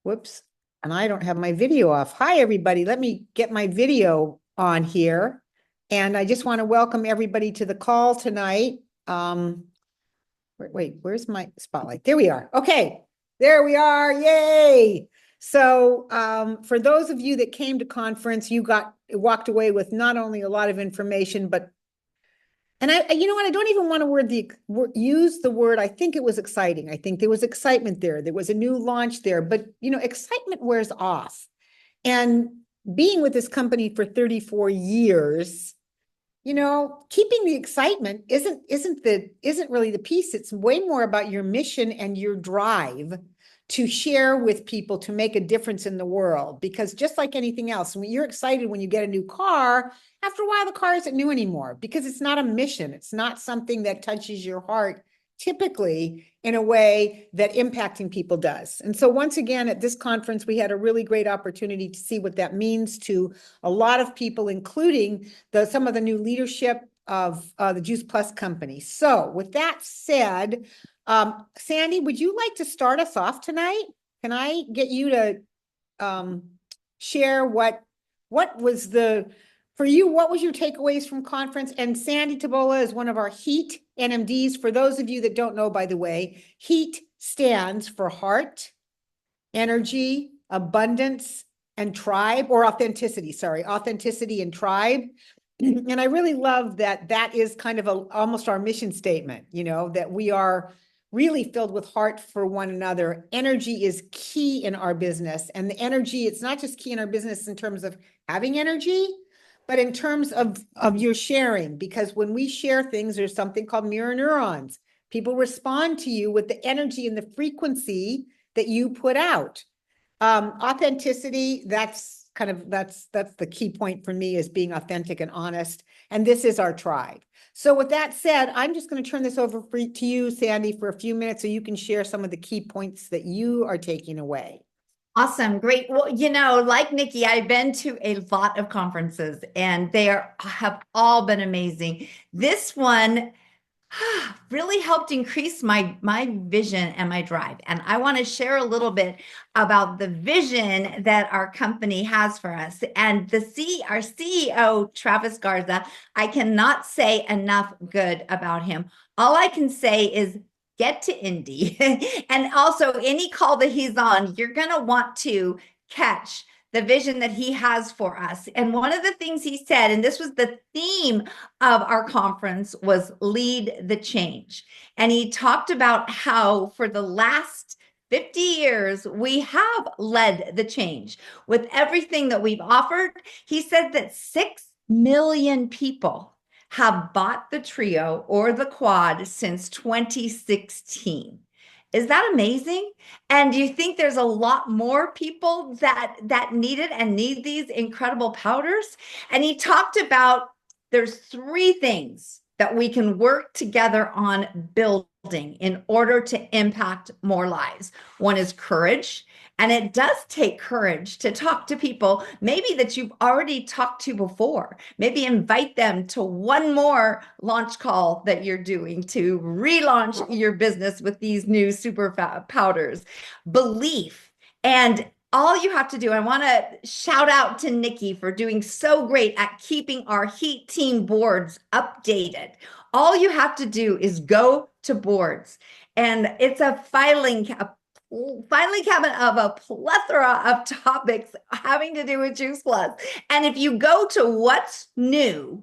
Whoops. And I don't have my video off. Hi, everybody. Let me get my video on here. And I just want to welcome everybody to the call tonight. Wait, where's my spotlight? There we are. Okay, there we are. Yay. So for those of you that came to conference, you walked away with not only a lot of information, but and you know what? I don't even want to use the word. I think it was exciting. I think there was excitement there. There was a new launch there, but excitement wears off. And being with this company for 34 years, keeping the excitement isn't really the piece. It's way more about your mission and your drive to share with people to make a difference in the world. Because just like anything else, when you're excited when you get a new car, after a while the car isn't new anymore because it's not a mission. It's not something that touches your heart typically in a way that impacting people does. And so once again, at this conference, we had a really great opportunity to see what that means to a lot of people, including some of the new leadership of the Juice Plus company. So with that said, Sandy, would you like to start us off tonight? Can I get you to share what was for you, what was your takeaways from conference? And Sandy Tabola is one of our HEAT NMDs. For those of you that don't know, by the way, HEAT stands for heart, energy, abundance, and tribe, or authenticity, sorry, authenticity and tribe. And I really love that is kind of almost our mission statement, that we are really filled with heart for one another. Energy is key in our business. And the energy, it's not just key in our business in terms of having energy, but in terms of your sharing, because when we share things, there's something called mirror neurons. People respond to you with the energy and the frequency that you put out. Authenticity, that's the key point for me, is being authentic and honest. And this is our tribe. So with that said, I'm just going to turn this over to you, Sandy, for a few minutes so you can share some of the key points that you are taking away. Awesome. Great. Well, like Nikki, I've been to a lot of conferences and have all been amazing. This one really helped increase my vision and my drive. And I want to share a little bit about the vision that our company has for us. And our CEO, Travis Garza, I cannot say enough good about him. All I can say is get to Indy. And also any call that he's on, you're going to want to catch the vision that he has for us. And one of the things he said, and this was the theme of our conference, was lead the change. And he talked about how for the last 50 years, we have led the change with everything that we've offered. He said that 6 million people have bought the Trio or the Quad since 2016. Is that amazing? And do you think there's a lot more people that need it and need these incredible powders? And he talked about there's 3 things that we can work together on building in order to impact more lives. One is courage. And it does take courage to talk to people, maybe that you've already talked to before. Maybe invite them to one more launch call that you're doing to relaunch your business with these new super powders. Belief. And all you have to do, I want to shout out to Nikki for doing so great at keeping our HEAT team boards updated. All you have to do is go to boards, and it's a filing cabinet of a plethora of topics having to do with Juice Plus. And if you go to what's new,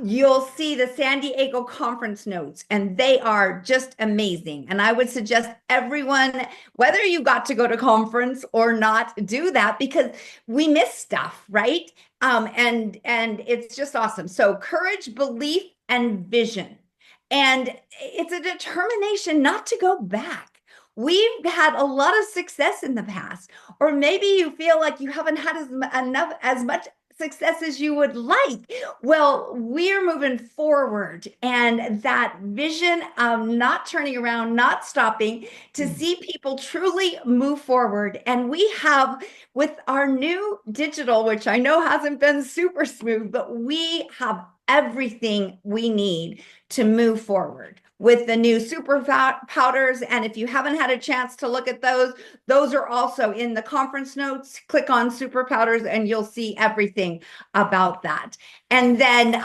you'll see the San Diego conference notes, and they are just amazing. And I would suggest everyone, whether you got to go to conference or not, do that because we miss stuff, right? And it's just awesome. So courage, belief, and vision. And it's a determination not to go back. We've had a lot of success in the past, or maybe you feel like you haven't had as much success as you would like. Well, we're moving forward, and that vision of not turning around, not stopping, to see people truly move forward. And we have, with our new digital, which I know hasn't been super smooth, but we have everything we need to move forward with the new super powders. And if you haven't had a chance to look at those are also in the conference notes. Click on super powders and you'll see everything about that. And then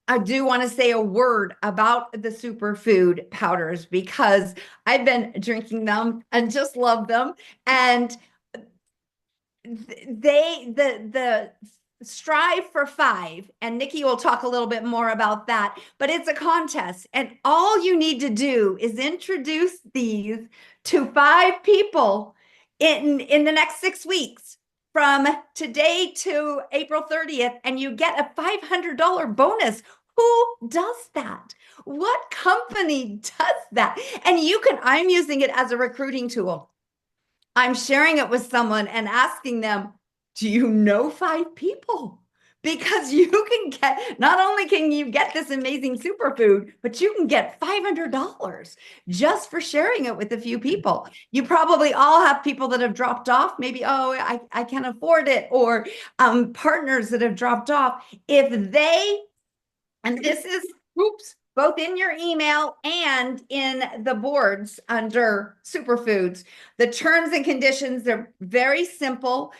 I do want to say a word about the superfood powders because I've been drinking them and just love them. And the Strive for 5, and Nikki will talk a little bit more about that, but it's a contest, and all you need to do is introduce these to 5 people in the next 6 weeks from today to April 30th, and you get a $500 bonus. Who does that? What company does that? And I'm using it as a recruiting tool. I'm sharing it with someone and asking them, do you know 5 people? Because you can get, not only can you get this amazing superfood, but you can get $500 just for sharing it with a few people. You probably all have people that have dropped off. Maybe, I can't afford it, or partners that have dropped off. If they, and this is, both in your email and in the boards under superfoods. The terms and conditions, they're very simple.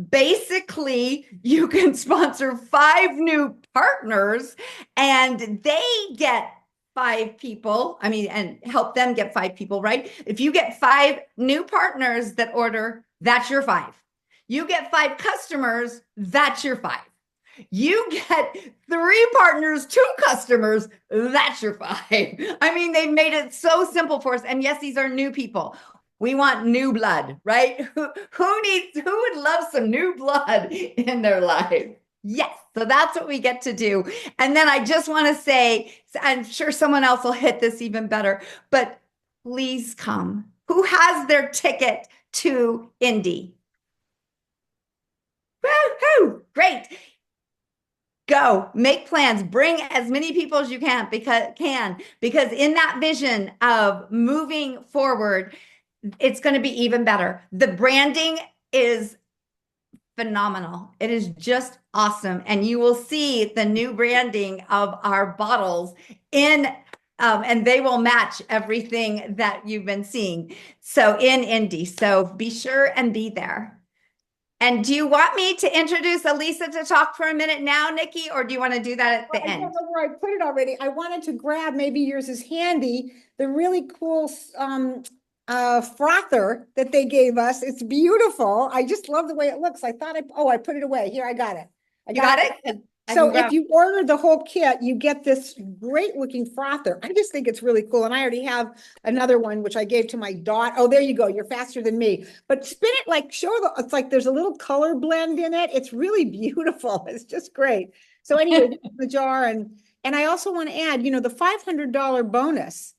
Basically, you can sponsor 5 new partners and they get 5 people. I mean, and help them get 5 people, right? If you get 5 new partners that order, that's your 5. You get 5 customers, that's your 5. You get 3 partners, 2 customers, that's your 5. I mean, they made it so simple for us. And yes, these are new people. We want new blood, right? Who would love some new blood in their life? Yes. So that's what we get to do. And then I just want to say, I'm sure someone else will hit this even better, but please come. Who has their ticket to Indy? Woo-hoo! Great. Go make plans, bring as many people as you can because in that vision of moving forward, it's going to be even better. The branding is phenomenal. It is just awesome. And you will see the new branding of our bottles and they will match everything that you've been seeing. So in Indy, so be sure and be there. And do you want me to introduce Elisa to talk for a minute now, Nikki, or do you want to do that at the end? I don't know where I put it already. I wanted to grab, maybe yours is handy, the really cool frother that they gave us. It's beautiful. I just love the way it looks. I thought I put it away. Here, I got it. You got it? So if you order the whole kit, you get this great looking frother. I just think it's really cool. And I already have another one, which I gave to my daughter. Oh, there you go. You're faster than me. But spin it like, it's like there's a little color blend in it. It's really beautiful. It's just great. So anyway, the jar. And I also want to add, the $500 bonus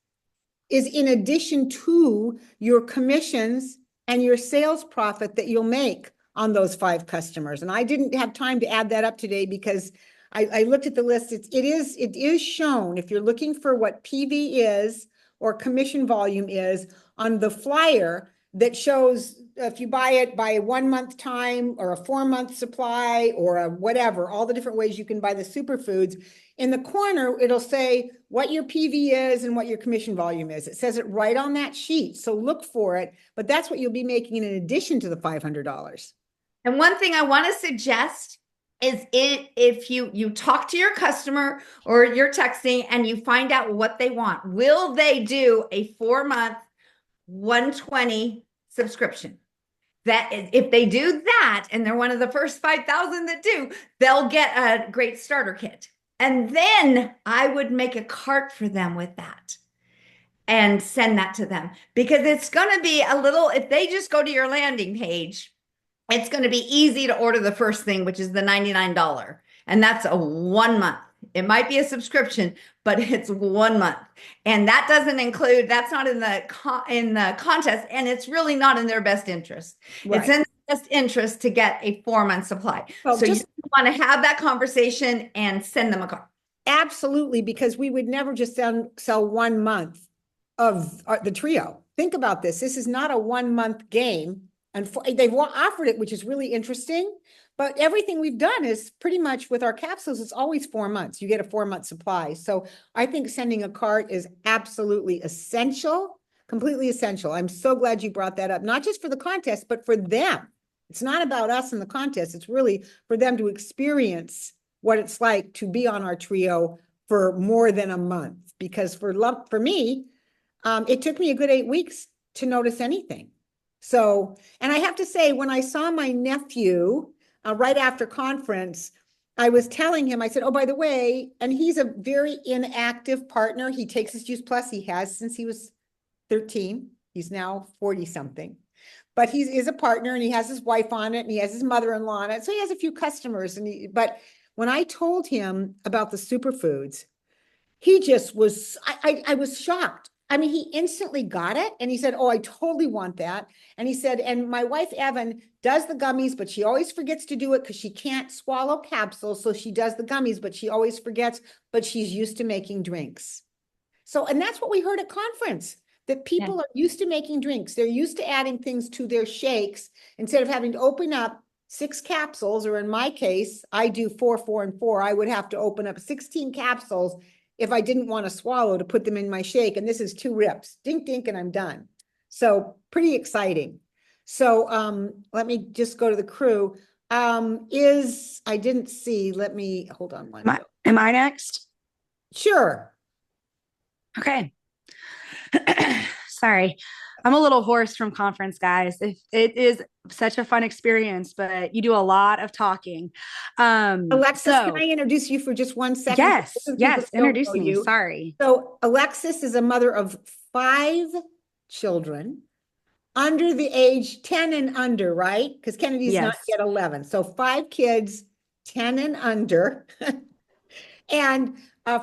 is in addition to your commissions and your sales profit that you'll make on those 5 customers. And I didn't have time to add that up today because I looked at the list. It is shown, if you're looking for what PV is or commission volume is on the flyer that shows if you buy it by 1 month time or a 4-month supply or a whatever, all the different ways you can buy the superfoods. In the corner, it'll say what your PV is and what your commission volume is. It says it right on that sheet. So look for it, but that's what you'll be making in addition to the $500. And one thing I want to suggest is if you talk to your customer or you're texting and you find out what they want, will they do a 4-month 120 subscription? That if they do that, and they're one of the first 5,000 that do, they'll get a great starter kit. And then I would make a cart for them with that and send that to them, because it's going to be a little, if they just go to your landing page, it's going to be easy to order the first thing, which is the $99. And that's a 1 month. It might be a subscription, but it's 1 month. And that doesn't include, that's not in the contest. And it's really not in their best interest. Right. It's in their best interest to get a 4-month supply. Well, so you want to have that conversation and send them a card. Absolutely. Because we would never just sell 1 month of the trio. Think about this. This is not a 1 month game. And they've offered it, which is really interesting. but everything we've done is pretty much with our capsules, it's always 4 months. You get a 4 month supply. So I think sending a cart is absolutely essential, completely essential. I'm so glad you brought that up, not just for the contest, but for them. It's not about us in the contest. It's really for them to experience what it's like to be on our trio for more than a month. Because for me, it took me a good 8 weeks to notice anything. So, and I have to say, when I saw my nephew right after conference, I was telling him, I said, oh, by the way, and he's a very inactive partner. He takes his Juice Plus. He has since he was 13. He's now 40 something. But he is a partner and he has his wife on it and he has his mother-in-law on it. So he has a few customers. But when I told him about the superfoods, he just was, I was shocked. I mean, he instantly got it and he said, oh, I totally want that. And he said, and my wife, Evan, does the gummies, but she always forgets to do it because she can't swallow capsules. So she does the gummies, but she always forgets, but she's used to making drinks. So, and that's what we heard at conference, that people are used to making drinks. They're used to adding things to their shakes instead of having to open up 6 capsules, or in my case, I do 4, 4, and 4. I would have to open up 16 capsules if I didn't want to swallow to put them in my shake. And this is 2 rips, dink, dink, and I'm done. So pretty exciting. So let me just go to the crew. I didn't see, let me, hold on one. Am I next? Sure. Okay. Sorry. I'm a little hoarse from conference, guys. It is such a fun experience, but you do a lot of talking. Alexis, can I introduce you for just 1 second? Yes, introduce me. Sorry. So Alexis is a mother of 5 children under the age 10 and under, right? Because Kennedy's not yet 11. So 5 kids, 10 and under. And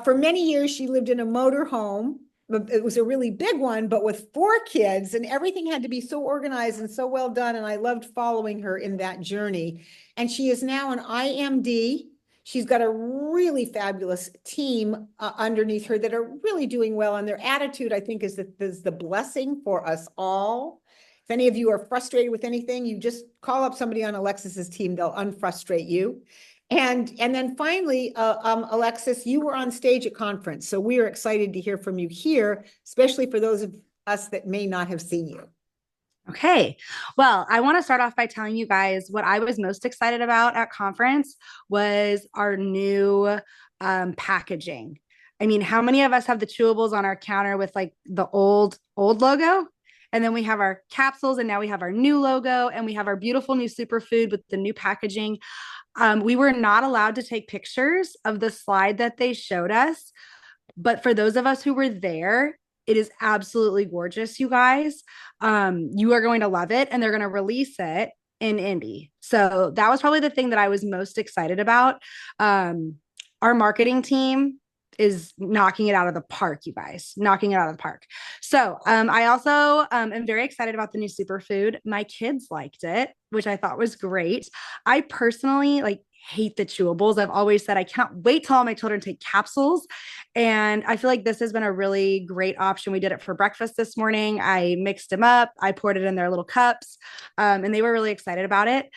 for many years, she lived in a motor home. It was a really big one, but with 4 kids, and everything had to be so organized and so well done. And I loved following her in that journey. And she is now an IMD. She's got a really fabulous team underneath her that are really doing well. And their attitude, I think, is the blessing for us all. If any of you are frustrated with anything, you just call up somebody on Alexis's team. They'll unfrustrate you. And then finally, Alexis, you were on stage at conference. So we are excited to hear from you here, especially for those of us that may not have seen you. Okay. Well, I want to start off by telling you guys what I was most excited about at conference was our new packaging. I mean, how many of us have the chewables on our counter with like the old logo? And then we have our capsules, and now we have our new logo, and we have our beautiful new superfood with the new packaging. We were not allowed to take pictures of the slide that they showed us, but for those of us who were there, it is absolutely gorgeous, you guys. You are going to love it, and they're going to release it in Indy. So that was probably the thing that I was most excited about. Our marketing team is knocking it out of the park, you guys, knocking it out of the park. So I also am very excited about the new superfood. My kids liked it, which I thought was great. I personally hate the chewables. I've always said I can't wait till all my children take capsules. And I feel like this has been a really great option. We did it for breakfast this morning. I mixed them up. I poured it in their little cups, and they were really excited about it.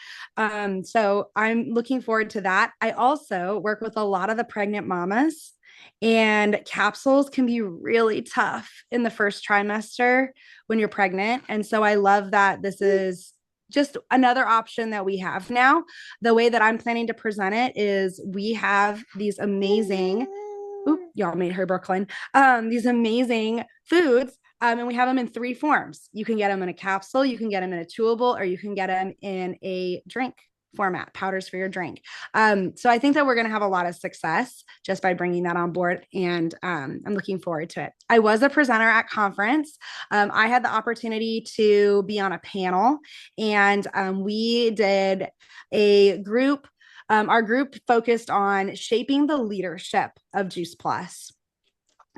So I'm looking forward to that. I also work with a lot of the pregnant mamas, and capsules can be really tough in the first trimester when you're pregnant. And so I love that this is just another option that we have now. The way that I'm planning to present it is we have these amazing, y'all made her Brooklyn, these amazing foods. And we have them in 3 forms. You can get them in a capsule, you can get them in a chewable, or you can get them in a drink format, powders for your drink. So I think that we're going to have a lot of success just by bringing that on board. And I'm looking forward to it. I was a presenter at conference. I had the opportunity to be on a panel, and we did a group. Our group focused on shaping the leadership of Juice Plus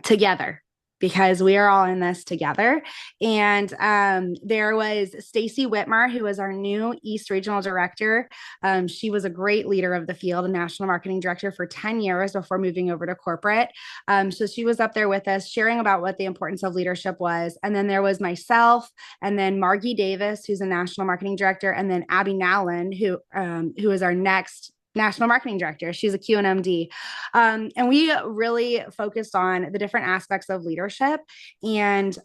together, because we are all in this together. And there was Stacy Whitmer, who was our new East Regional Director. She was a great leader of the field, a national marketing director for 10 years before moving over to corporate. So she was up there with us sharing about what the importance of leadership was. And then there was myself, and then Margie Davis, who's a national marketing director, and then Abby Nowlin, who is our next national marketing director. She's a QNMD. And we really focused on the different aspects of leadership and,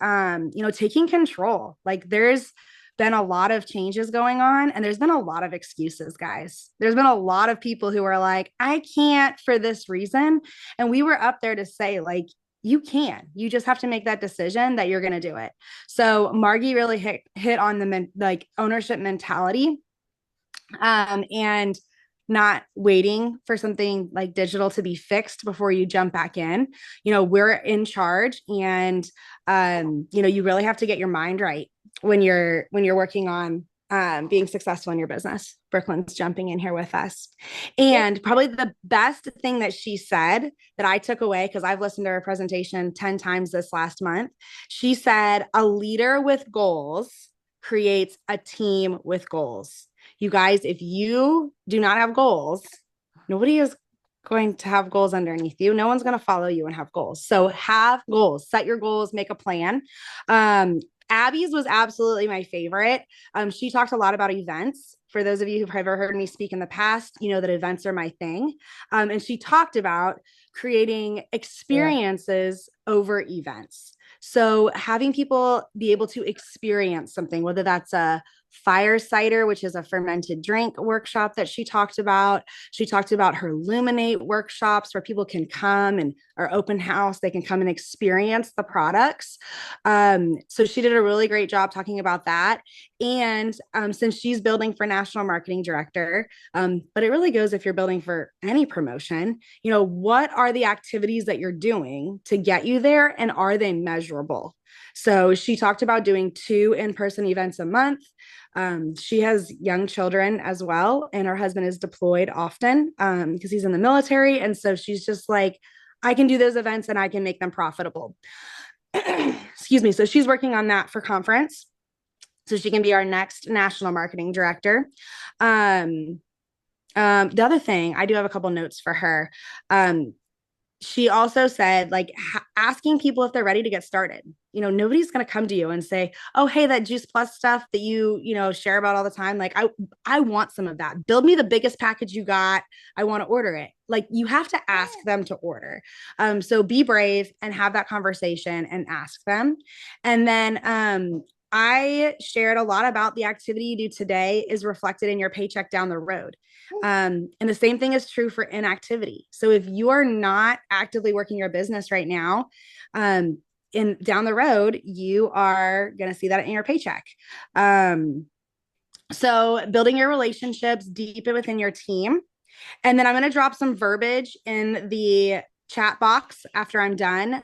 taking control. Like there's been a lot of changes going on, and there's been a lot of excuses, guys. There's been a lot of people who are like, I can't for this reason. And we were up there to say, like, you can. You just have to make that decision that you're going to do it. So Margie really hit on the ownership mentality, and not waiting for something like digital to be fixed before you jump back in. We're in charge, and you really have to get your mind right when you're working on being successful in your business. Brooklyn's jumping in here with us. And probably the best thing that she said that I took away, because I've listened to her presentation 10 times this last month, she said, a leader with goals creates a team with goals. You guys, if you do not have goals, nobody is going to have goals underneath you. No one's going to follow you and have goals. So have goals, set your goals, make a plan. Abby's was absolutely my favorite. She talked a lot about events. For those of you who've ever heard me speak in the past, you know that events are my thing. And she talked about creating experiences over events. So having people be able to experience something, whether that's a fire cider, which is a fermented drink workshop that she talked about. She talked about her Luminate workshops where people can come and our open house, they can come and experience the products. So she did a really great job talking about that. And since she's building for national marketing director, but it really goes if you're building for any promotion, what are the activities that you're doing to get you there, and are they measurable? So she talked about doing 2 in-person events a month. She has young children as well, and her husband is deployed often because he's in the military. And so she's just like, I can do those events and I can make them profitable. Excuse me. So she's working on that for conference, so she can be our next national marketing director. The other thing, I do have a couple notes for her. She also said, like, asking people if they're ready to get started. Nobody's going to come to you and say, oh, hey, that Juice Plus stuff that you share about all the time. Like, I want some of that. Build me the biggest package you got. I want to order it. Like, you have to ask them to order. So be brave and have that conversation and ask them. And then, I shared a lot about the activity you do today is reflected in your paycheck down the road. And the same thing is true for inactivity. So if you are not actively working your business right now, down the road, you are going to see that in your paycheck. So building your relationships deep within your team. And then I'm going to drop some verbiage in the chat box after I'm done.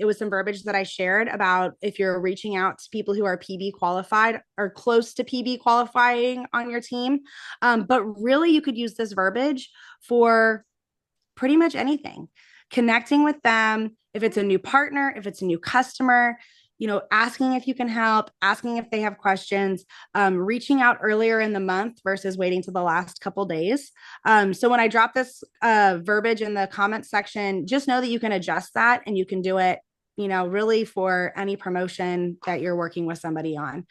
It was some verbiage that I shared about if you're reaching out to people who are PB qualified or close to PB qualifying on your team. But really, you could use this verbiage for pretty much anything. Connecting with them, if it's a new partner, if it's a new customer, asking if you can help, asking if they have questions, reaching out earlier in the month versus waiting to the last couple days. So when I drop this verbiage in the comment section, just know that you can adjust that and you can do it, really for any promotion that you're working with somebody on.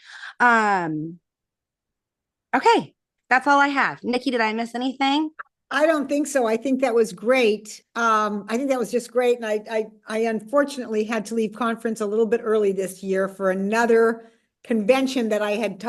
Okay, that's all I have. Nikki, did I miss anything? I don't think so. I think that was great. I think that was just great. And I unfortunately had to leave conference a little bit early this year for another convention that I had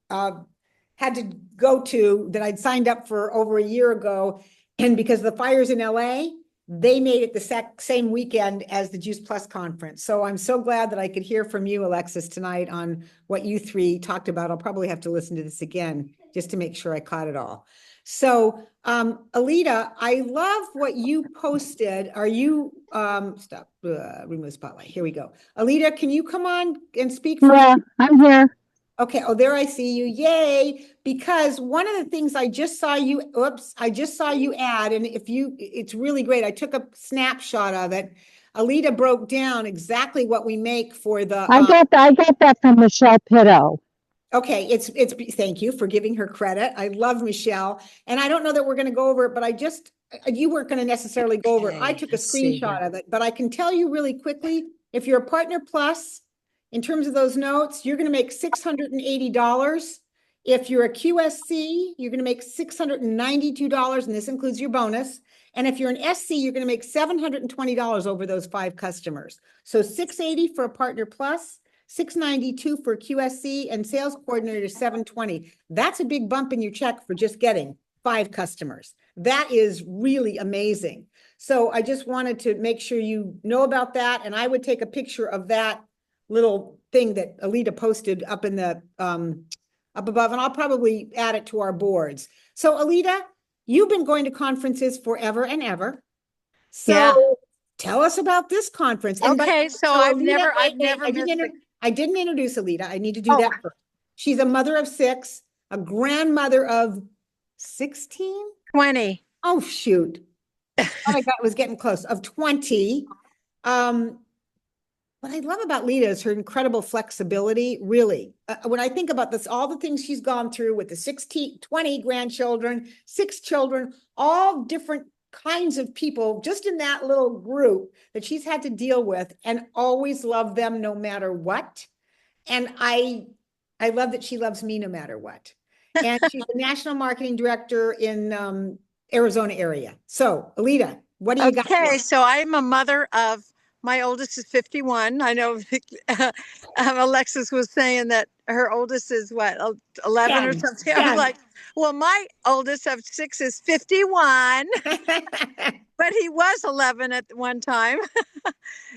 had to go to, that I'd signed up for over a year ago. And because of the fires in LA, they made it the same weekend as the Juice Plus conference. So I'm so glad that I could hear from you, Alexis, tonight on what you 3 talked about. I'll probably have to listen to this again just to make sure I caught it all. So, Alita, I love what you posted. Are you, remove spotlight. Here we go. Alita, can you come on and speak? Yeah, I'm here. Okay. Oh, there I see you. Yay. Because one of the things I just saw you add, and it's really great. I took a snapshot of it. Alita broke down exactly what we make for the, I got that from Michelle Pitto. okay, thank you for giving her credit. I love Michelle. And I don't know that we're gonna go over it, but you weren't gonna necessarily go over it. I Okay, took a let's see screenshot here. of it, but I can tell you really quickly, if you're a Partner Plus, in terms of those notes, you're gonna make $680. If you're a QSC, you're gonna make $692, and this includes your bonus. And if you're an SC, you're gonna make $720 over those 5 customers. So 680 for a Partner Plus, 692 for QSC, and sales coordinator 720. That's a big bump in your check for just getting 5 customers. That is really amazing. So I just wanted to make sure you know about that. And I would take a picture of that little thing that Alita posted up in the up above, and I'll probably add it to our boards. So Alita, you've been going to conferences forever and ever. So Yeah. tell us about this conference. And Okay, so I've Alita, never missed it. I didn't introduce Alita. I need to do Oh. that first. She's a mother of 6, a grandmother of 16. 20. Oh, shoot. Oh my God, it was getting close, of 20. What I love about Lita is her incredible flexibility, really. When I think about this, all the things she's gone through with the 20 grandchildren, 6 children, all different kinds of people just in that little group that she's had to deal with, and always love them no matter what. And I love that she loves me no matter what. And she's the national marketing director in Arizona area. So Alita, what do you got? Okay, so I'm a mother of, my oldest is 51. I know Alexis was saying that her oldest is what, 11 or 10, something. 10. I'm like, well, my oldest of 6 is 51, but he was 11 at one time.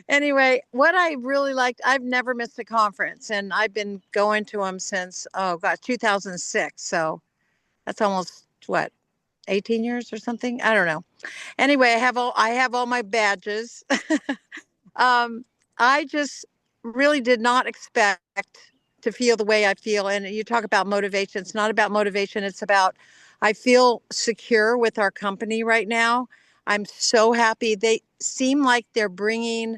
Anyway, what I really liked, I've never missed a conference, and I've been going to them since, oh gosh, 2006. So that's almost what, 18 years or something? I don't know. Anyway, I have all my badges. I just really did not expect to feel the way I feel. And you talk about motivation. It's not about motivation. It's about, I feel secure with our company right now. I'm so happy. They seem like they're bringing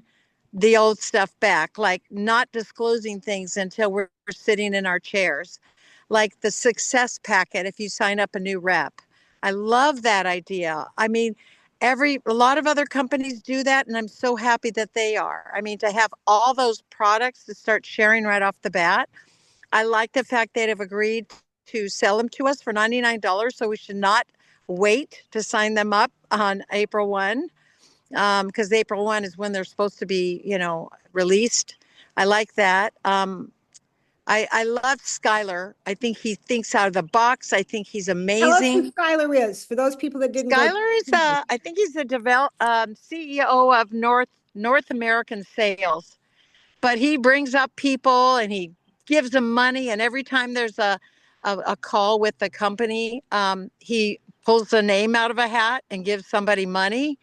the old stuff back, like not disclosing things until we're sitting in our chairs, like the success packet if you sign up a new rep. I love that idea. I mean, a lot of other companies do that, and I'm so happy that they are. I mean, to have all those products to start sharing right off the bat. I like the fact they have agreed to sell them to us for $99, so we should not wait to sign them up on April 1, because April 1 is when they're supposed to be, released. I like that. I love Skylar. I think he thinks out of the box. I think he's Tell us amazing. who Skylar is, for those people that didn't go. Skylar is, I think he's the CEO of North American Sales, but he brings up people and he gives them money. And every time there's a call with the company, he pulls a name out of a hat and gives somebody money.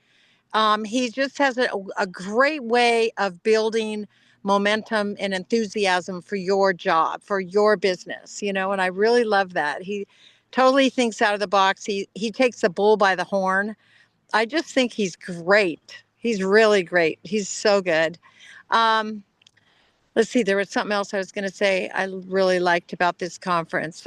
He just has a great way of building momentum and enthusiasm for your job, for your business, and I really love that. He totally thinks out of the box. He takes the bull by the horn. I just think he's great. He's really great. He's so good. Let's see, there was something else I was going to say I really liked about this conference.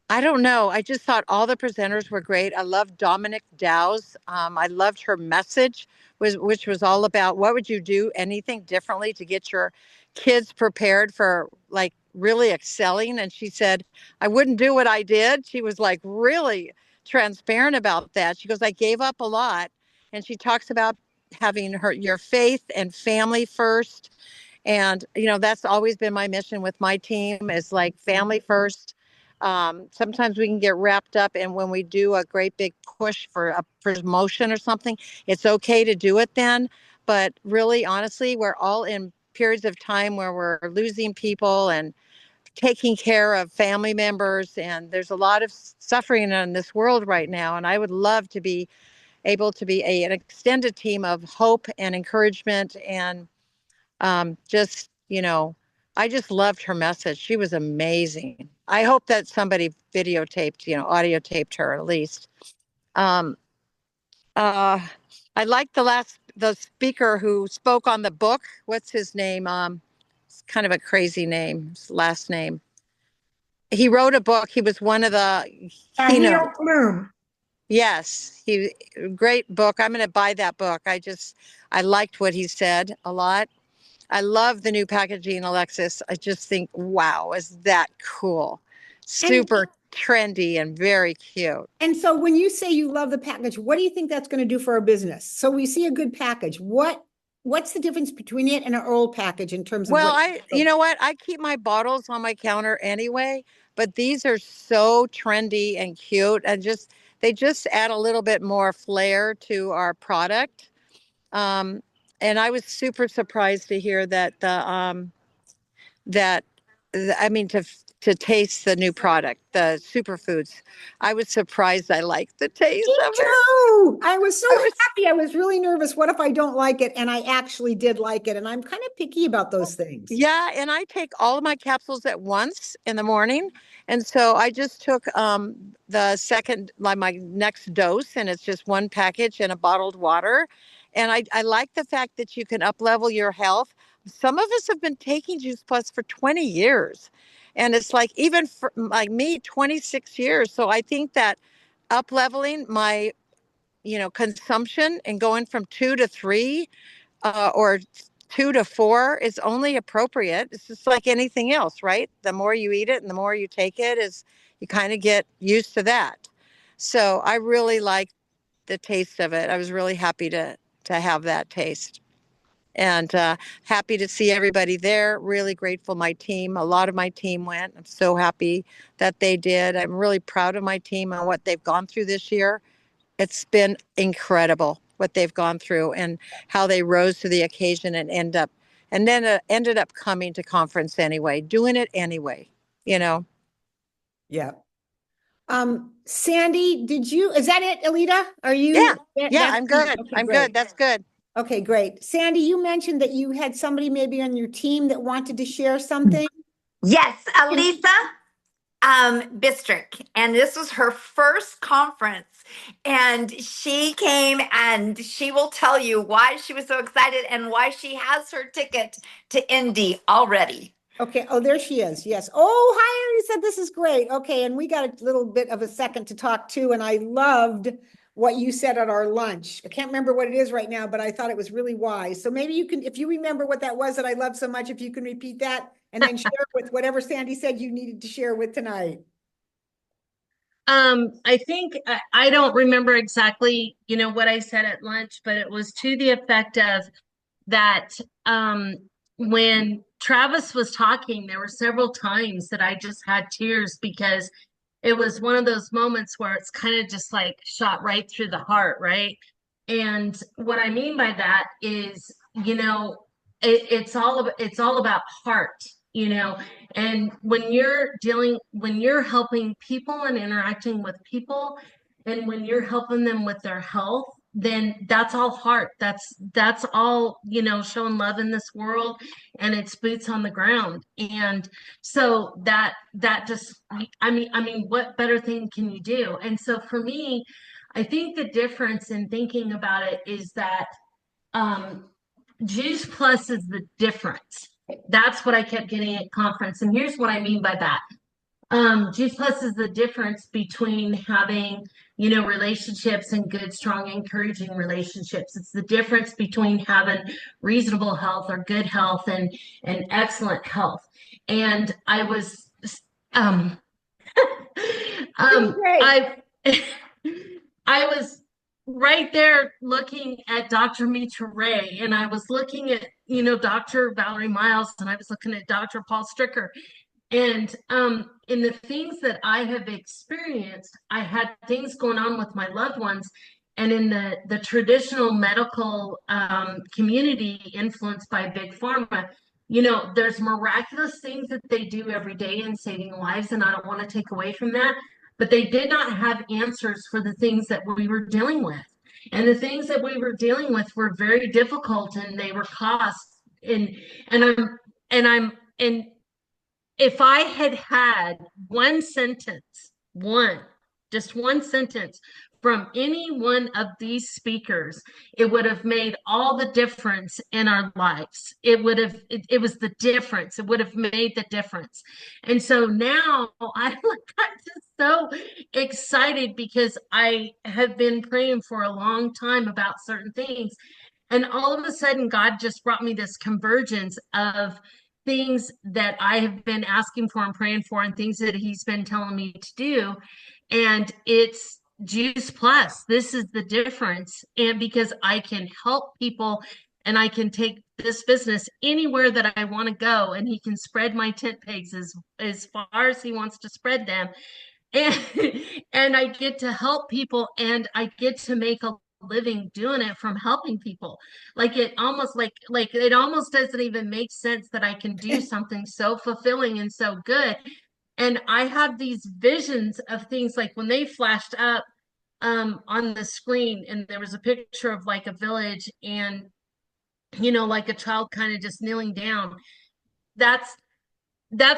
I don't know. I just thought all the presenters were great. I loved Dominic Dow's. I loved her message, which was all about what would you do anything differently to get your kids prepared for like really excelling. And she said, I wouldn't do what I did. She was like really transparent about that. She goes, I gave up a lot. And she talks about having your faith and family first. And, that's always been my mission with my team is like family first. Sometimes we can get wrapped up, and when we do a great big push for a promotion or something, it's okay to do it then. But really, honestly, we're all in periods of time where we're losing people and taking care of family members, and there's a lot of suffering in this world right now. And I would love to be able to be an extended team of hope and encouragement, and I just loved her message. She was amazing. I hope that somebody videotaped, audio taped her at least. I liked the last the speaker who spoke on the book. What's his name? It's kind of a crazy name. His last name. He wrote a book. He was one of the keynote. Harold Bloom. Yes, great book. I'm going to buy that book. I liked what he said a lot. I love the new packaging, Alexis. I just think, wow, is that cool? Super trendy and very cute. And so when you say you love the package, what do you think that's going to do for our business? So we see a good package. What's the difference between it and an old package in terms of Well, you know what? I keep my bottles on my counter anyway, but these are so trendy and cute and they just add a little bit more flair to our product. And I was super surprised to hear that to taste the new product, the superfoods. I was surprised I liked the taste Me of it. too. I was so happy. I was really nervous. What if I don't like it? And I actually did like it. And I'm kind of picky about those things. Yeah, and I take all of my capsules at once in the morning. And so I just took the second, like my next dose, and it's just one package in a bottled water. And I like the fact that you can up level your health. Some of us have been taking Juice Plus for 20 years. And it's like, even for like me, 26 years. So I think that up leveling my, consumption and going from 2 to 3 or 2 to 4 is only appropriate. It's just like anything else, right? The more you eat it and the more you take it, you kind of get used to that. So I really like the taste of it. I was really happy to have that taste. And happy to see everybody there. Really grateful. A lot of my team went. I'm so happy that they did. I'm really proud of my team and what they've gone through this year. It's been incredible what they've gone through and how they rose to the occasion and ended up coming to conference anyway, doing it anyway, Yeah. Sandy, is that it, Alita? Are you? Yeah, I'm good. Okay, I'm great. good. That's good. Okay, great. Sandy, you mentioned that you had somebody maybe on your team that wanted to share something. Yes, Alisa Bistrick, and this was her first conference, and she came and she will tell you why she was so excited and why she has her ticket to Indy already. Okay. Oh, there she is. Yes. Oh, hi, Lisa. This is great. Okay. And we got a little bit of a second to talk too. And I loved what you said at our lunch. I can't remember what it is right now, but I thought it was really wise. So maybe you can, if you remember what that was that I love so much, if you can repeat that and then share with whatever Sandy said you needed to share with tonight. I think I don't remember exactly, what I said at lunch, but it was to the effect of that when Travis was talking, there were several times that I just had tears because it was one of those moments where it's kind of just like shot right through the heart, right? And what I mean by that is, it's all about heart, and when you're helping people and interacting with people, and when you're helping them with their health, then that's all heart. That's all, showing love in this world, and it's boots on the ground. And so that just, I mean, what better thing can you do? And so for me, I think the difference in thinking about it is that Juice Plus is the difference. That's what I kept getting at conference. And here's what I mean by that. Juice Plus is the difference between having, relationships and good, strong, encouraging relationships. It's the difference between having reasonable health or good health and excellent health. And I was, I was right there looking at Dr. Mitra Ray, and I was looking at, Dr. Valerie Miles, and I was looking at Dr. Paul Stricker. And in the things that I have experienced, I had things going on with my loved ones. And in the traditional medical community influenced by Big Pharma, there's miraculous things that they do every day in saving lives, and I don't want to take away from that. But they did not have answers for the things that we were dealing with. And the things that we were dealing with were very difficult, and they were costs. And if I had one sentence, just one sentence from any one of these speakers, it would have made all the difference in our lives. It would have, it was the difference. It would have made the difference. And so now I'm just so excited because I have been praying for a long time about certain things. And all of a sudden, God just brought me this convergence of things that I have been asking for and praying for, and things that He's been telling me to do. And it's Juice Plus. This is the difference. And because I can help people and I can take this business anywhere that I want to go, and He can spread my tent pegs as far as He wants to spread them. And, and I get to help people, and I get to make a living doing it from helping people. Like it almost like it almost doesn't even make sense that I can do something so fulfilling and so good. And I have these visions of things like when they flashed up on the screen, and there was a picture of like a village, and like a child kind of just kneeling down. That's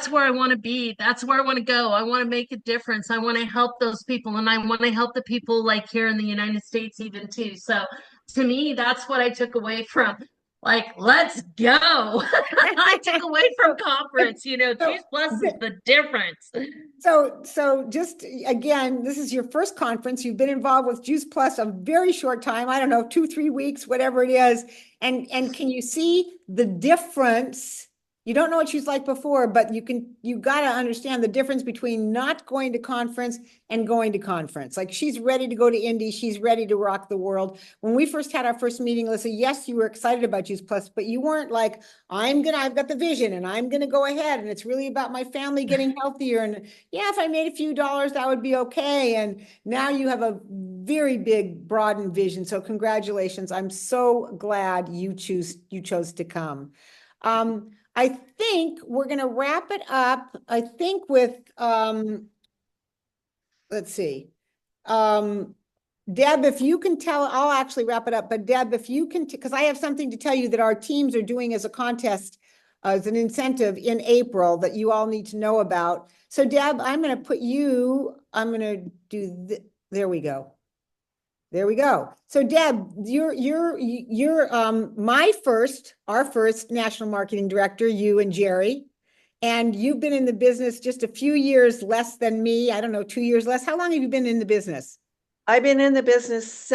where I want to be. That's where I want to go. I want to make a difference. I want to help those people, and I want to help the people like here in the United States even too. So to me, that's what I took away from, like, let's go. I took away from conference, Juice Plus is the difference. So just again, this is your first conference. You've been involved with Juice Plus a very short time. I don't know, 2-3 weeks, whatever it is. And can you see the difference? You don't know what she's like before, but you got to understand the difference between not going to conference and going to conference. Like, she's ready to go to Indy. She's ready to rock the world. When we first had our first meeting, Alyssa, yes, you were excited about Juice Plus, but you weren't like, I've got the vision and I'm going to go ahead. And it's really about my family getting healthier. And yeah, if I made a few dollars, that would be okay. And now you have a very big, broadened vision. So congratulations. I'm so glad you chose to come. I think we're going to wrap it up. I think with, let's see. Deb, if you can tell, I'll actually wrap it up, but Deb, if you can, because I have something to tell you that our teams are doing as a contest, as an incentive in April that you all need to know about. So Deb, I'm going to do, there we go. There we go. So Deb, you're our first national marketing director, you and Jerry, and you've been in the business just a few years less than me. I don't know, 2 years less. How long have you been in the business? I've been in the business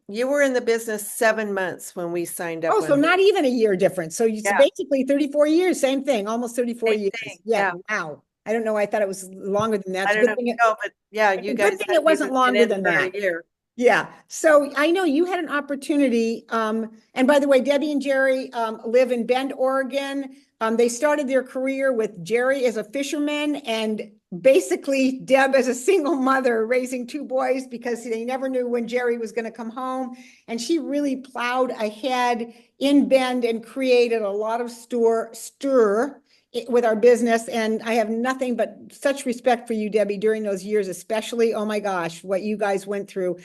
you were in the business 7 months when we signed up. Oh, so not even a year difference. So Yeah. basically 34 years, same thing, almost 34 Same years. thing, Yeah. yeah. Wow. I don't know. I thought it was longer than that. I It's a don't good thing know, but yeah, it's a you good guys. thing had it wasn't been longer in than for a that. year. Yeah. So I know you had an opportunity. And by the way, Debbie and Jerry live in Bend, Oregon. They started their career with Jerry as a fisherman and basically Deb as a single mother raising 2 boys because they never knew when Jerry was going to come home. And she really plowed ahead in Bend and created a lot of stir with our business. And I have nothing but such respect for you, Debbie, during those years, especially, oh my gosh, what you guys went through.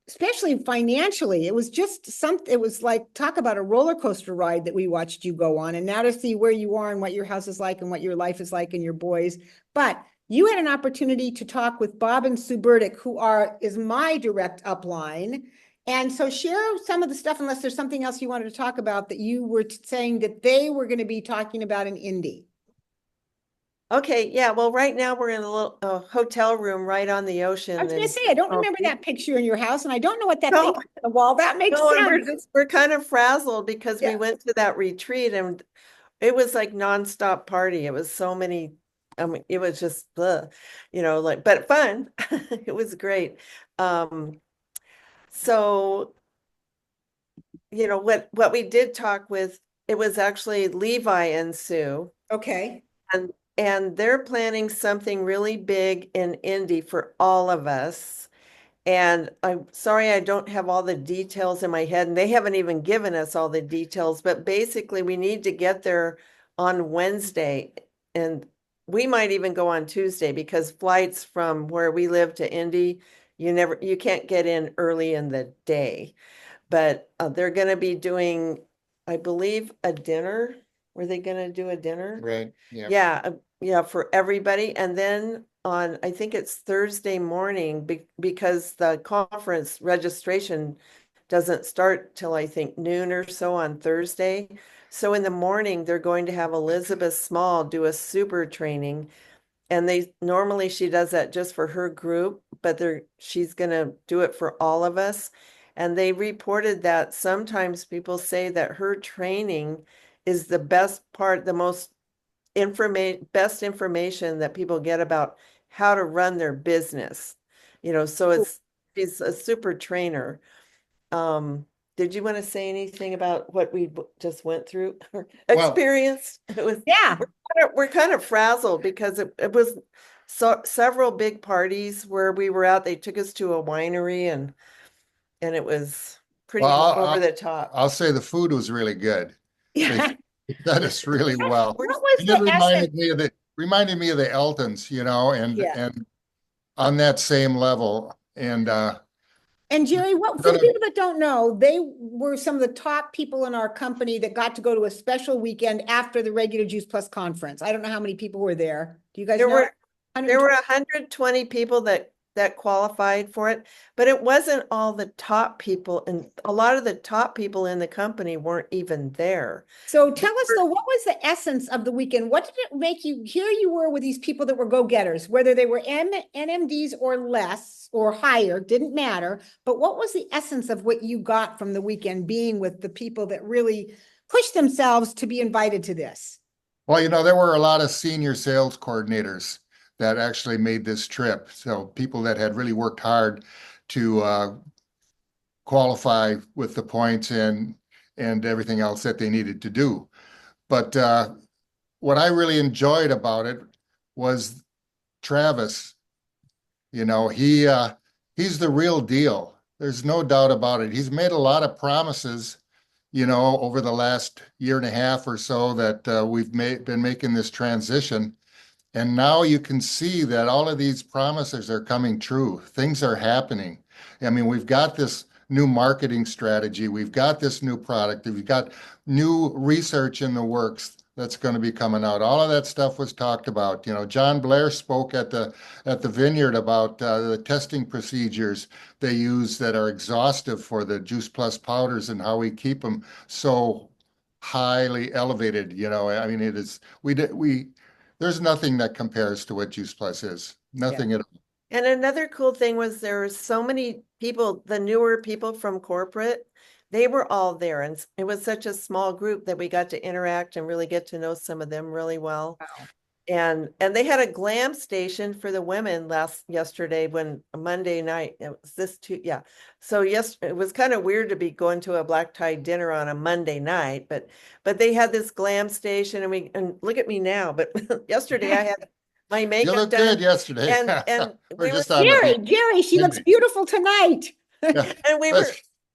Especially financially, it was just something, it was like, talk about a roller coaster ride that we watched you go on. And now to see where you are and what your house is like and what your life is like and your boys. But you had an opportunity to talk with Bob and Sue Burdick, who is my direct upline. And so share some of the stuff, unless there's something else you wanted to talk about that you were saying that they were going to be talking about in Indy. Okay, yeah. Well, right now we're in a little hotel room right on the ocean. I was going to say, I don't remember that picture in your house, and I don't know what that thing No. is on the wall. That makes No, and sense. we're kind of frazzled because Yeah. we went to that retreat and it was like nonstop party. It was so many, it was just, but fun. It was great. So, what we did talk with, it was actually Levi and Sue. Okay. And they're planning something really big in Indy for all of us. And I'm sorry, I don't have all the details in my head, and they haven't even given us all the details, but basically we need to get there on Wednesday, and we might even go on Tuesday because flights from where we live to Indy, you can't get in early in the day. But they're going to be doing, I believe, a dinner. Were they going to do a dinner? Right. Yeah. Yeah, yeah, for everybody. And then on, I think it's Thursday morning, because the conference registration doesn't start till I think noon or so on Thursday. So in the morning, they're going to have Elizabeth Small do a super training. And normally she does that just for her group, but she's gonna do it for all of us. And they reported that sometimes people say that her training is the best part, the most best information that people get about how to run their business. So she's a super trainer. Did you want to say anything about what we just went through or experienced? It was, Yeah. we're kind of frazzled because it was several big parties where we were out. They took us to a winery and it was pretty over the top. I'll say the food was really good. Yeah. They fed us really well. What was And it the reminded essence? me of the Eltons, and Yeah. and on that same level. And And Jerry, for the Gonna- people that don't know, they were some of the top people in our company that got to go to a special weekend after the regular Juice Plus conference. I don't know how many people were there. Do you guys There know? were 120? 120 people that qualified for it, but it wasn't all the top people, and a lot of the top people in the company weren't even there. So tell us though, what was the essence of the weekend? What did it make you, here you were with these people that were go-getters, whether they were NMDs or less or higher, didn't matter. But what was the essence of what you got from the weekend being with the people that really pushed themselves to be invited to this? Well, there were a lot of senior sales coordinators that actually made this trip. So people that had really worked hard to qualify with the points and everything else that they needed to do. But what I really enjoyed about it was Travis. He's the real deal. There's no doubt about it. He's made a lot of promises, over the last year and a half or so that we've been making this transition. And now you can see that all of these promises are coming true. Things are happening. I mean, we've got this new marketing strategy. We've got this new product. We've got new research in the works that's going to be coming out. All of that stuff was talked about. John Blair spoke at the Vineyard about the testing procedures they use that are exhaustive for the Juice Plus powders and how we keep them so highly elevated. I mean, it is, there's nothing that compares to what Juice Plus is. Nothing at all. And another cool thing was there were so many people, the newer people from corporate, they were all there. And it was such a small group that we got to interact and really get to know some of them really well. Wow. And they had a glam station for the women yesterday when Monday night, it was So yes, it was kind of weird to be going to a black tie dinner on a Monday night, but they had this glam station and look at me now, but yesterday I had my You makeup looked done. good yesterday. And We're we were just on the Jerry, she looks beautiful tonight. Yeah. And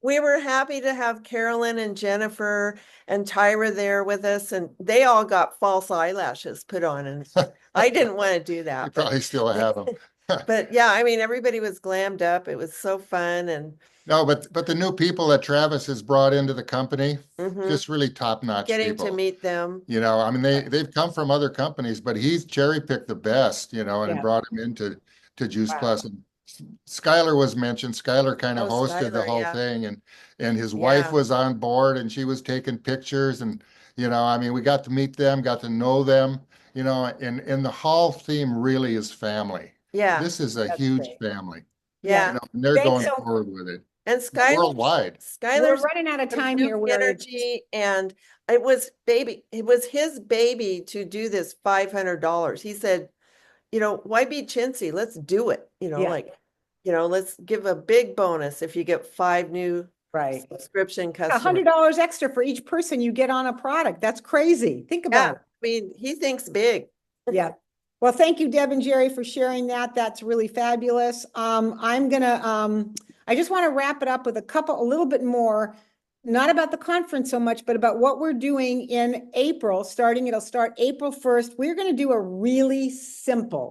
we were happy to have Carolyn and Jennifer and Tyra there with us, and they all got false eyelashes put on, and I didn't want to do You that. probably still have them. But yeah, I mean, everybody was glammed up. It was so fun, and No, but the new people that Travis has brought into the company, mhm, just really top-notch getting people. to meet them. I mean, they've come from other companies, but he's cherry-picked the best, and Yeah. brought him into Juice Wow. Plus. And Skylar was mentioned. Skylar kind of Oh, hosted the Skylar, whole yeah. thing, and his wife Yeah. was on board, and she was taking pictures, and I mean, we got to meet them, got to know them, and the whole theme really is family. Yeah, This is a That's huge great. family, yeah. and they're Thanks going so- forward with it And Skylar, worldwide. We're Skylar's running out of time new here. Where energy, and it was his baby to do this $500. He said, why be chintzy? Let's do it. Yeah. Let's give a big bonus if you get 5 new right. subscription customers. $100 extra for each person you get on a product. That's crazy. Think Yeah, about I mean, he thinks big. it. Yeah. Well, thank you, Deb and Jerry, for sharing that. That's really fabulous. I just want to wrap it up with a little bit more, not about the conference so much, but about what we're doing in April, it'll start April 1st. We're going to do a really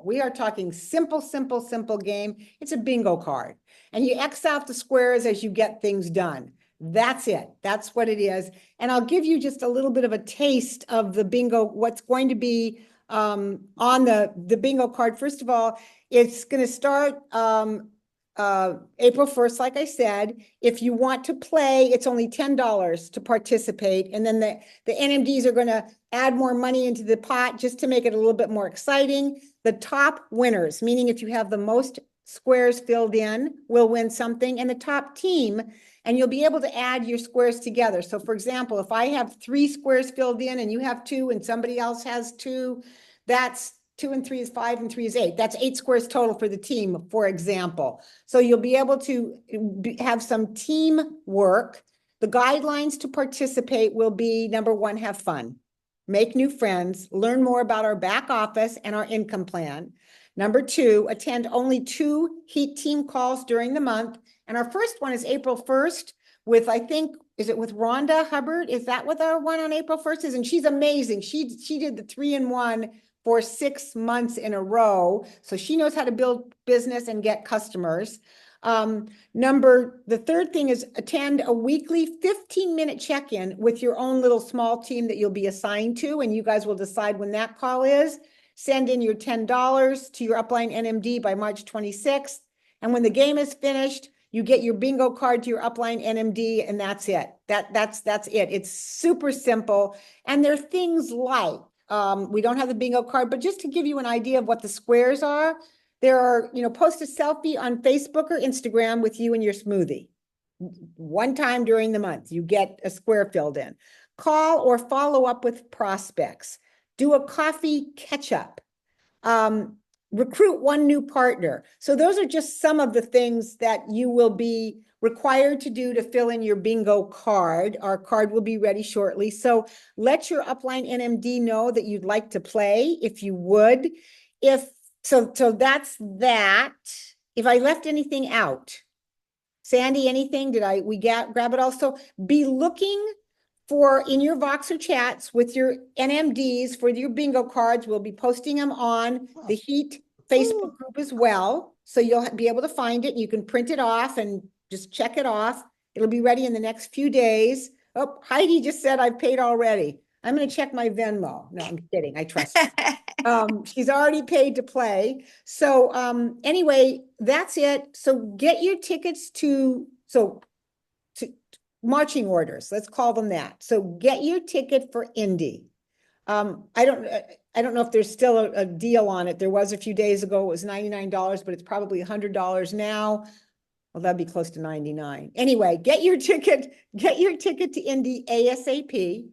we are talking simple game. It's a bingo card, and you X out the squares as you get things done. That's it. That's what it is. And I'll give you just a little bit of a taste of the bingo, what's going to be on the bingo card. First of all, it's gonna start, April 1st, like I said. If you want to play, it's only $10 to participate. And then the NMDs are gonna add more money into the pot just to make it a little bit more exciting. The top winners, meaning if you have the most squares filled in, will win something, and the top team, and you'll be able to add your squares together. So for example, if I have 3 squares filled in and you have 2 and somebody else has 2, that's 2 and 3 is 5 and 3 is 8. That's 8 squares total for the team, for example. So you'll be able to have some team work. The guidelines to participate will be, number 1, have fun, make new friends, learn more about our back office and our income plan. Number 2, attend only 2 heat team calls during the month. And our first one is April 1st with, I think, is it with Rhonda Hubbard? Is that what our one on April 1st is? And she's amazing. She did the 3-in-1 for 6 months in a row. So she knows how to build business and get customers. The third thing is attend a weekly 15-minute check-in with your own little small team that you'll be assigned to, and you guys will decide when that call is. Send in your $10 to your upline NMD by March 26th. And when the game is finished, you get your bingo card to your upline NMD, and that's it. That's it. It's super simple. And there are things like, we don't have the bingo card, but just to give you an idea of what the squares are, there are, post a selfie on Facebook or Instagram with you and your smoothie. One time during the month, you get a square filled in. Call or follow up with prospects. Do a coffee catch up. Recruit 1 new partner. So those are just some of the things that you will be required to do to fill in your bingo card. Our card will be ready shortly. So let your upline NMD know that you'd like to play, if you would. So that's that. If I left anything out, Sandy, anything? We grab it all? So be looking for in your Voxer chats with your NMDs for your bingo cards. We'll be posting them on the Heat Facebook group as well. So you'll be able to find it. You can print it off and just check it off. It'll be ready in the next few days. Oh, Heidi just said I've paid already. I'm going to check my Venmo. No, I'm kidding. I trust her. She's already paid to play. So anyway, that's it. So get your tickets to marching orders. Let's call them that. So get your ticket for Indy. I don't know if there's still a deal on it. There was a few days ago. It was $99, but it's probably $100 now. Well, that'd be close to 99. Anyway, get your ticket to Indy ASAP.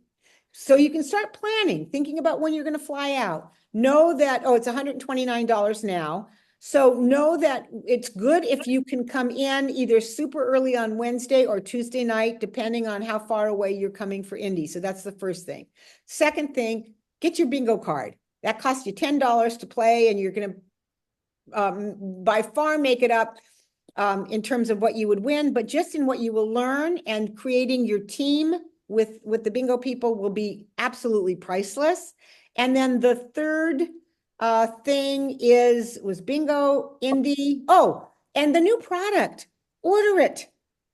So you can start planning, thinking about when you're going to fly out. Know that, it's $129 now. So know that it's good if you can come in either super early on Wednesday or Tuesday night, depending on how far away you're coming for Indy. So that's the first thing. Second thing, get your bingo card. That costs you $10 to play, and you're going to by far make it up in terms of what you would win, but just in what you will learn, and creating your team with the bingo people will be absolutely priceless. And then the third thing was bingo, Indy. Oh, and the new product, order it,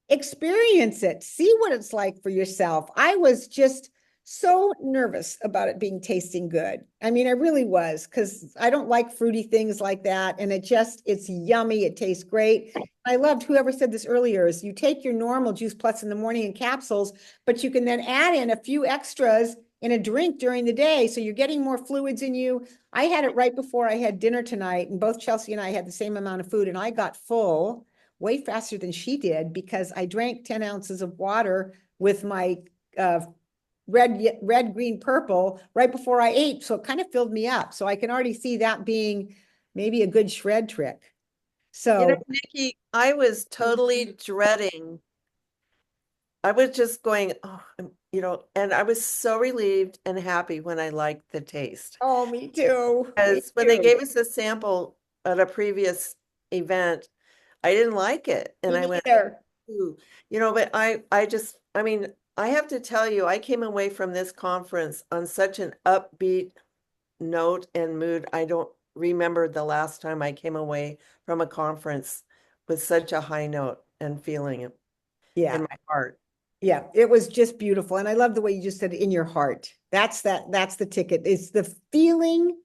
experience it, see what it's like for yourself. I was just so nervous about it tasting good. I mean, I really was, because I don't like fruity things like that. And it's yummy. It tastes great. I loved whoever said this earlier, is you take your normal Juice Plus in the morning in capsules, but you can then add in a few extras in a drink during the day. So you're getting more fluids in you. I had it right before I had dinner tonight, and both Chelsea and I had the same amount of food, and I got full way faster than she did, because I drank 10 ounces of water with my red, green, purple right before I ate. So it kind of filled me up. So I can already see that being maybe a good shred trick. So Nikki, I was totally dreading. I was just going, and I was so relieved and happy when I liked the taste. Oh, me too. Because when they gave us a sample at a previous event, I didn't like it. And I went, ooh, but I have to tell you, I came away from this conference on such an upbeat note and mood. I don't remember the last time I came away from a conference with such a high note and feeling it in my heart. Yeah, it was just beautiful. And I love the way you just said in your heart. That's the ticket. It's the feeling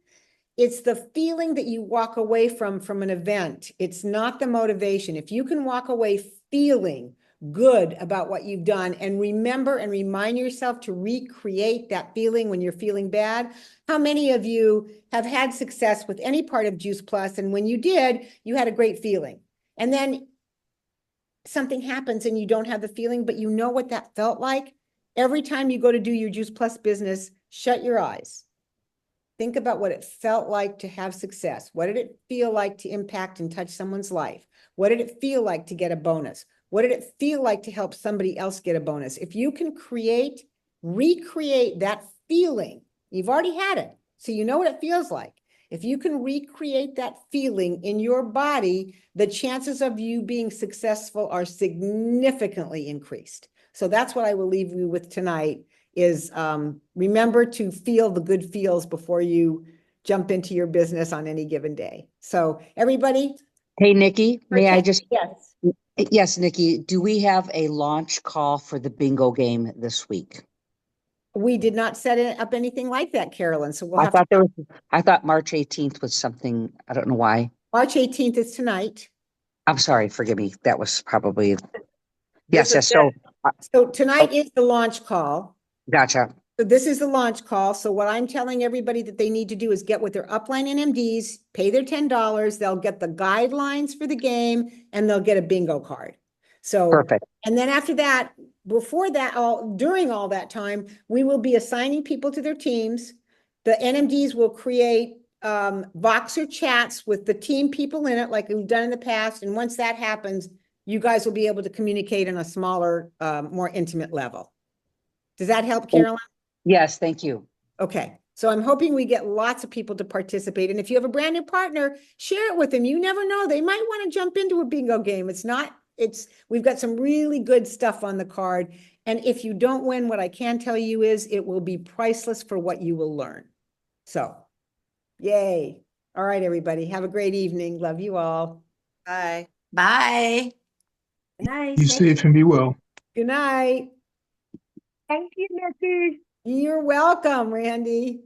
it's the feeling that you walk away from an event. It's not the motivation. If you can walk away feeling good about what you've done and remember and remind yourself to recreate that feeling when you're feeling bad. How many of you have had success with any part of Juice Plus, and when you did, you had a great feeling, and then something happens and you don't have the feeling, but you know what that felt like? Every time you go to do your Juice Plus business, shut your eyes. Think about what it felt like to have success. What did it feel like to impact and touch someone's life? What did it feel like to get a bonus? What did it feel like to help somebody else get a bonus? If you can recreate that feeling, you've already had it, so you know what it feels like. If you can recreate that feeling in your body, the chances of you being successful are significantly increased. So that's what I will leave you with tonight is remember to feel the good feels before you jump into your business on any given day. So everybody. Hey, Nikki, may I just, Yes. yes, Nikki, do we have a launch call for the bingo game this week? We did not set up anything like that, Carolyn. So we'll I have thought to. I thought March 18th was something, I don't know why. March 18th is tonight. I'm sorry, forgive me. That was probably, This yes, is yes. So, So tonight is the launch call. gotcha. So this is the launch call. So what I'm telling everybody that they need to do is get with their upline NMDs, pay their $10. They'll get the guidelines for the game and they'll get a bingo card. So, Perfect. and then after that, before that, during all that time, we will be assigning people to their teams. The NMDs will create Voxer chats with the team people in it, like we've done in the past. And once that happens, you guys will be able to communicate on a smaller, more intimate level. Does that help, Carolyn? Yes, thank you. Okay, so I'm hoping we get lots of people to participate. And if you have a brand new partner, share it with them. You never know. They might want to jump into a bingo game. We've got some really good stuff on the card. And if you don't win, what I can tell you is it will be priceless for what you will learn. So, yay. All right, everybody. Have a great evening. Love you all. Bye. Bye. Good night. Be safe and be well. Good night. Thank you, Nikki. You're welcome, Randy.